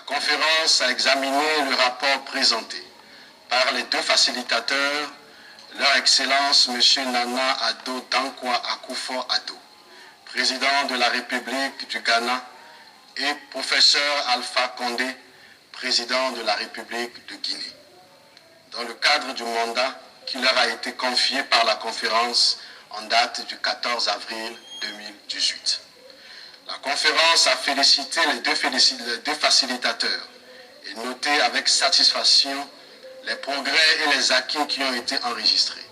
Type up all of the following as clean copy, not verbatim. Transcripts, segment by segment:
conférence a examiné le rapport présenté par les deux facilitateurs, leur Excellence M. Nana Addo Dankwa Akufo-Addo, président de la République du Ghana, et professeur Alpha Condé, président de la République de Guinée, dans le cadre du mandat qui leur a été confié par la conférence en date du 14 avril 2018. La conférence a félicité les deux facilitateurs et noté avec satisfaction les progrès et les acquis qui ont été enregistrés.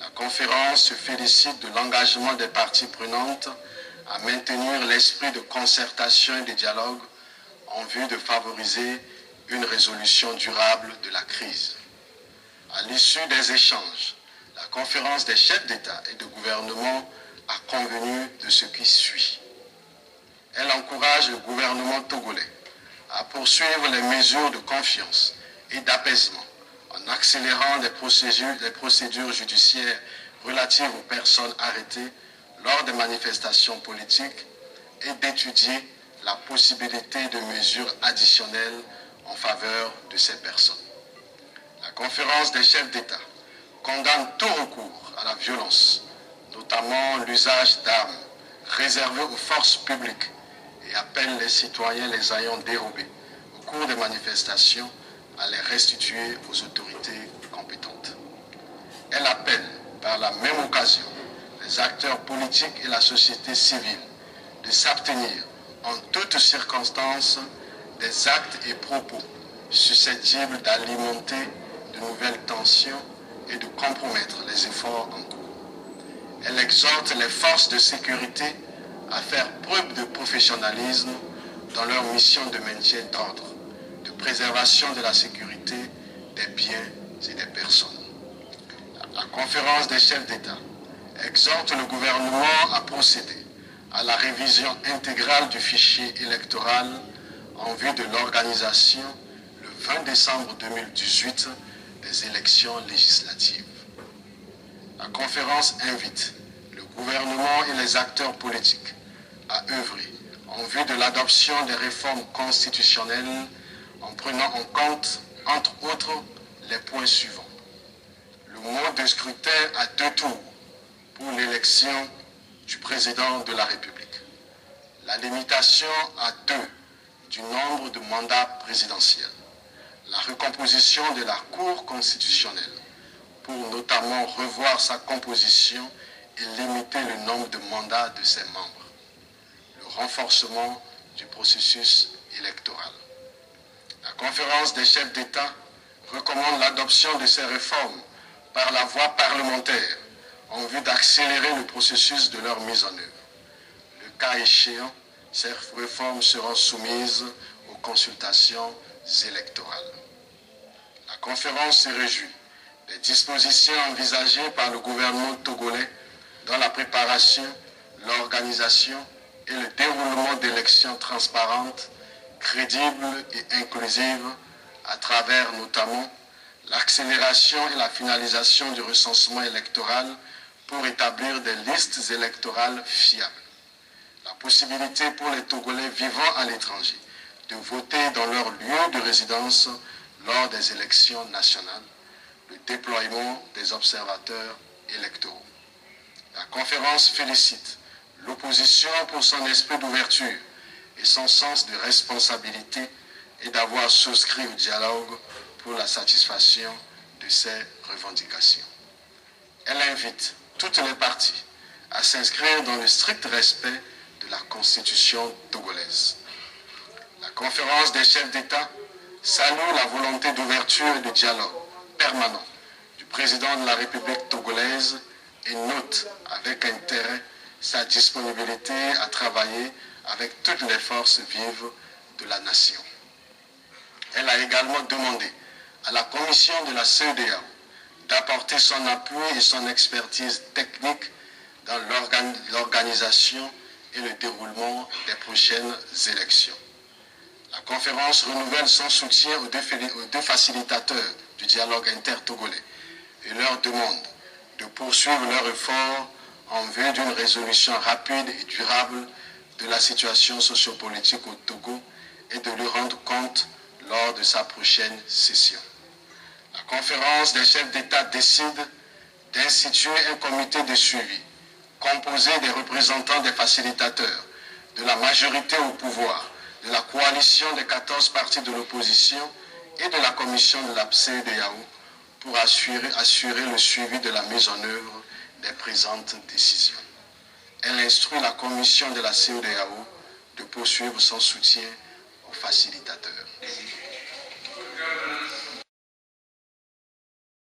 La conférence se félicite de l'engagement des parties prenantes à maintenir l'esprit de concertation et de dialogue en vue de favoriser une résolution durable de la crise. À l'issue des échanges, la conférence des chefs d'État et de gouvernement a convenu de ce qui suit. Elle encourage le gouvernement togolais à poursuivre les mesures de confiance et d'apaisement en accélérant les procédures judiciaires relatives aux personnes arrêtées lors des manifestations politiques et d'étudier la possibilité de mesures additionnelles en faveur de ces personnes. La conférence des chefs d'État condamne tout recours à la violence, notamment l'usage d'armes réservées aux forces publiques, et appelle les citoyens les ayant dérobés au cours des manifestations à les restituer aux autorités compétentes. Elle appelle par la même occasion les acteurs politiques et la société civile de s'abstenir en toutes circonstances des actes et propos susceptibles d'alimenter de nouvelles tensions et de compromettre les efforts en cours. Elle exhorte les forces de sécurité à faire preuve de professionnalisme dans leur mission de maintien d'ordre, de préservation de la sécurité des biens et des personnes. La conférence des chefs d'État exhorte le gouvernement à procéder à la révision intégrale du fichier électoral en vue de l'organisation, le 20 décembre 2018, des élections législatives. La conférence invite le gouvernement et les acteurs politiques à œuvrer en vue de l'adoption des réformes constitutionnelles en prenant en compte, entre autres, les points suivants. Le mode de scrutin à 2 tours pour l'élection du président de la République. La limitation à 2 du nombre de mandats présidentiels. La recomposition de la Cour constitutionnelle pour notamment revoir sa composition et limiter le nombre de mandats de ses membres. Le renforcement du processus électoral. La conférence des chefs d'État recommande l'adoption de ces réformes par la voie parlementaire en vue d'accélérer le processus de leur mise en œuvre. Le cas échéant, ces réformes seront soumises aux consultations électorales. La conférence se réjouit des dispositions envisagées par le gouvernement togolais dans la préparation, l'organisation et le déroulement d'élections transparentes, crédibles et inclusives à travers notamment l'accélération et la finalisation du recensement électoral pour établir des listes électorales fiables. La possibilité pour les Togolais vivant à l'étranger de voter dans leur lieu de résidence lors des élections nationales, le déploiement des observateurs électoraux. La conférence félicite l'opposition pour son esprit d'ouverture et son sens de responsabilité et d'avoir souscrit au dialogue pour la satisfaction de ces revendications. Elle invite toutes les parties à s'inscrire dans le strict respect de la Constitution togolaise. La conférence des chefs d'État salue la volonté d'ouverture et de dialogue permanent du président de la République togolaise et note avec intérêt sa disponibilité à travailler avec toutes les forces vives de la nation. Elle a également demandé à la commission de la CEDEAO d'apporter son appui et son expertise technique dans l'organisation et le déroulement des prochaines élections. La conférence renouvelle son soutien aux deux facilitateurs du dialogue inter-togolais et leur demande de poursuivre leurs efforts en vue d'une résolution rapide et durable de la situation sociopolitique au Togo et de lui rendre compte lors de sa prochaine session. La conférence des chefs d'État décide d'instituer un comité de suivi composé des représentants des facilitateurs, de la majorité au pouvoir, de la coalition des 14 partis de l'opposition et de la commission de la CEDEAO pour assurer le suivi de la mise en œuvre des présentes décisions. Elle instruit la commission de la CEDEAO de poursuivre son soutien aux facilitateurs.